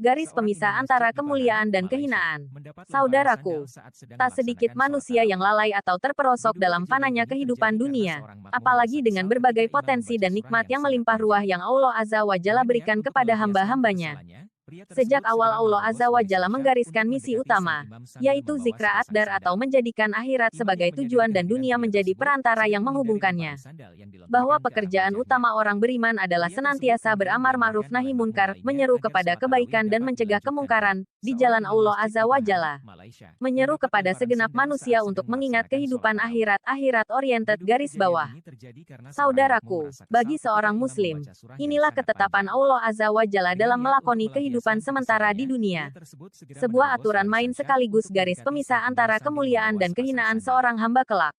Garis pemisah antara kemuliaan dan kehinaan. Saudaraku, tak sedikit manusia yang lalai atau terperosok dalam fananya kehidupan dunia, apalagi dengan berbagai potensi dan nikmat yang melimpah ruah yang Allah Azza wa Jalla berikan kepada hamba-hambanya. Sejak awal Allah Azza wa Jalla menggariskan misi utama, yaitu zikra akdar atau menjadikan akhirat sebagai tujuan dan dunia menjadi perantara yang menghubungkannya. Bahwa pekerjaan utama orang beriman adalah senantiasa beramar ma'ruf nahi munkar, menyeru kepada kebaikan dan mencegah kemungkaran, di jalan Allah Azza wa Jalla. Menyeru kepada segenap manusia untuk mengingat kehidupan akhirat oriented garis bawah. Saudaraku, bagi seorang muslim, inilah ketetapan Allah Azza wa Jalla dalam melakoni kehidupan sementara di dunia. Sebuah aturan main sekaligus garis pemisah antara kemuliaan dan kehinaan seorang hamba kelak.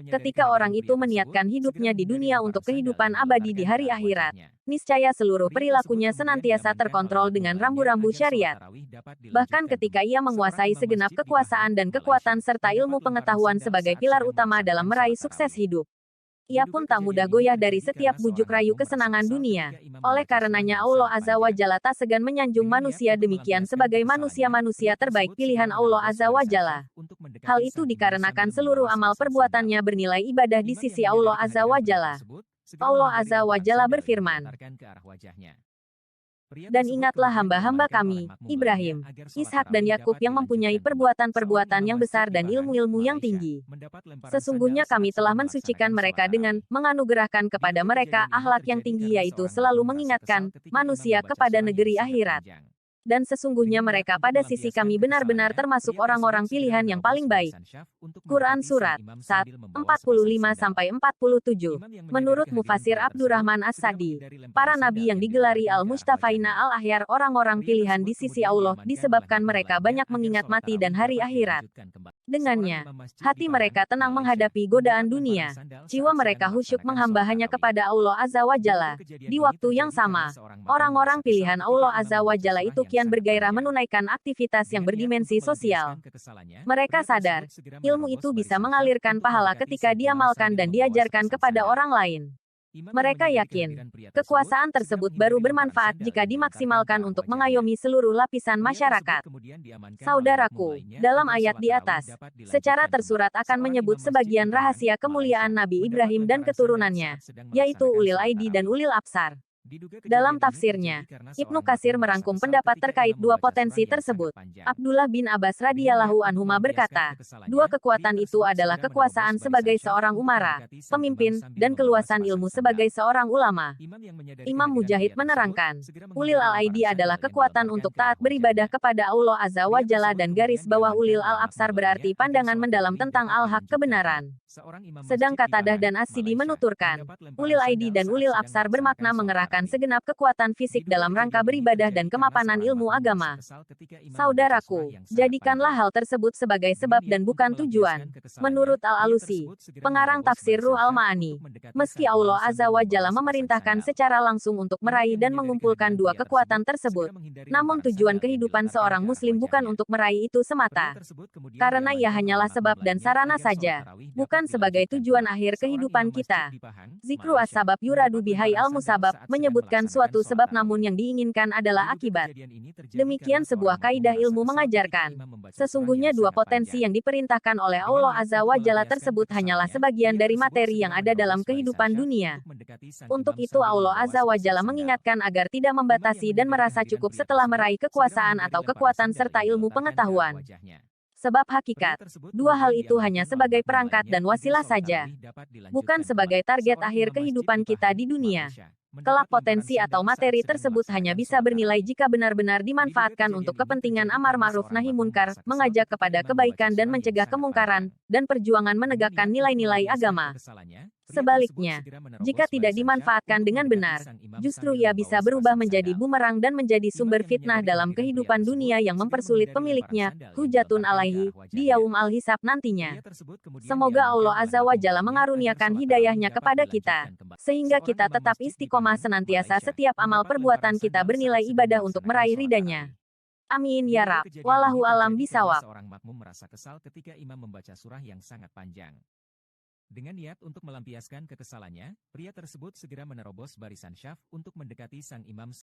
Ketika orang itu meniatkan hidupnya di dunia untuk kehidupan abadi di hari akhirat, niscaya seluruh perilakunya senantiasa terkontrol dengan rambu-rambu syariat. Bahkan ketika ia menguasai segenap kekuasaan dan kekuatan serta ilmu pengetahuan sebagai pilar utama dalam meraih sukses hidup, ia pun tak mudah goyah dari setiap bujuk rayu kesenangan dunia. Oleh karenanya Allah Azza wa Jalla tak segan menyanjung manusia demikian sebagai manusia-manusia terbaik pilihan Allah Azza wa Jalla. Hal itu dikarenakan seluruh amal perbuatannya bernilai ibadah di sisi Allah Azza wa Jalla. Allah Azza wa Jalla berfirman, "Dan ingatlah hamba-hamba kami, Ibrahim, Ishak dan Yakub yang mempunyai perbuatan-perbuatan yang besar dan ilmu-ilmu yang tinggi. Sesungguhnya kami telah mensucikan mereka dengan menganugerahkan kepada mereka akhlak yang tinggi yaitu selalu mengingatkan manusia kepada negeri akhirat. Dan sesungguhnya mereka pada sisi kami benar-benar termasuk orang-orang pilihan yang paling baik." Quran Surat 1, 45-47. Menurut Mufasir Abdurrahman As-Sa'di, para nabi yang digelari Al-Mustafaina Al-Ahyar orang-orang pilihan di sisi Allah disebabkan mereka banyak mengingat mati dan hari akhirat. Dengannya, hati mereka tenang menghadapi godaan dunia. Jiwa mereka khusyuk menghamba hanya kepada Allah Azza wa Jalla. Di waktu yang sama, orang-orang pilihan Allah Azza wa Jalla itu kian bergairah menunaikan aktivitas yang berdimensi sosial. Mereka sadar, ilmu itu bisa mengalirkan pahala ketika diamalkan dan diajarkan kepada orang lain. Mereka yakin, kekuasaan tersebut baru bermanfaat jika dimaksimalkan untuk mengayomi seluruh lapisan masyarakat. Saudaraku, dalam ayat di atas, secara tersurat akan menyebut sebagian rahasia kemuliaan Nabi Ibrahim dan keturunannya, yaitu ulil aidi dan ulil absar. Dalam tafsirnya, Ibnu Katsir merangkum pendapat terkait dua potensi tersebut. Abdullah bin Abbas radhiyallahu anhuma berkata, dua kekuatan itu adalah kekuasaan sebagai seorang umara, pemimpin, dan keluasan ilmu sebagai seorang ulama. Imam Mujahid menerangkan, ulil al-aidi adalah kekuatan untuk taat beribadah kepada Allah Azza wa Jalla dan garis bawah ulil al-absar berarti pandangan mendalam tentang al-haq kebenaran. Sedang Qatadah dan As-Sidi menuturkan, ulil aidi dan ulil absar bermakna mengerahkan segenap kekuatan fisik dalam rangka beribadah dan kemapanan ilmu agama. Saudaraku, jadikanlah hal tersebut sebagai sebab dan bukan tujuan. Menurut Al-Alusi, pengarang tafsir Ruh Al-Ma'ani, meski Allah Azza wa Jalla memerintahkan secara langsung untuk meraih dan mengumpulkan dua kekuatan tersebut, namun tujuan kehidupan seorang muslim bukan untuk meraih itu semata. Karena ia hanyalah sebab dan sarana saja, bukan sebagai tujuan akhir kehidupan kita. Zikru as-sabab yuradu bihai al-musabab menyebutkan suatu sebab namun yang diinginkan adalah akibat. Demikian sebuah kaidah ilmu mengajarkan. Sesungguhnya dua potensi yang diperintahkan oleh Allah Azza wa Jalla tersebut hanyalah sebagian dari materi yang ada dalam kehidupan dunia. Untuk itu Allah Azza wa Jalla mengingatkan agar tidak membatasi dan merasa cukup setelah meraih kekuasaan atau kekuatan serta ilmu pengetahuan. Sebab hakikat, dua hal itu hanya sebagai perangkat dan wasilah saja, bukan sebagai target akhir kehidupan kita di dunia. Kelak potensi atau materi tersebut hanya bisa bernilai jika benar-benar dimanfaatkan untuk kepentingan amar ma'ruf nahi munkar, mengajak kepada kebaikan dan mencegah kemungkaran, dan perjuangan menegakkan nilai-nilai agama. Sebaliknya, jika tidak dimanfaatkan dengan benar, justru ia bisa berubah menjadi bumerang dan menjadi sumber fitnah dalam kehidupan dunia yang mempersulit pemiliknya, hujatun alaihi, di yaum al-hisab nantinya. Semoga Allah Azza wa Jalla mengaruniakan hidayahnya kepada kita, sehingga kita tetap istiqomah senantiasa setiap amal perbuatan kita bernilai ibadah untuk meraih ridanya. Amin ya Rab. Wallahu alam bisawab. Dengan niat untuk melampiaskan kekesalannya, pria tersebut segera menerobos barisan syaf untuk mendekati sang imam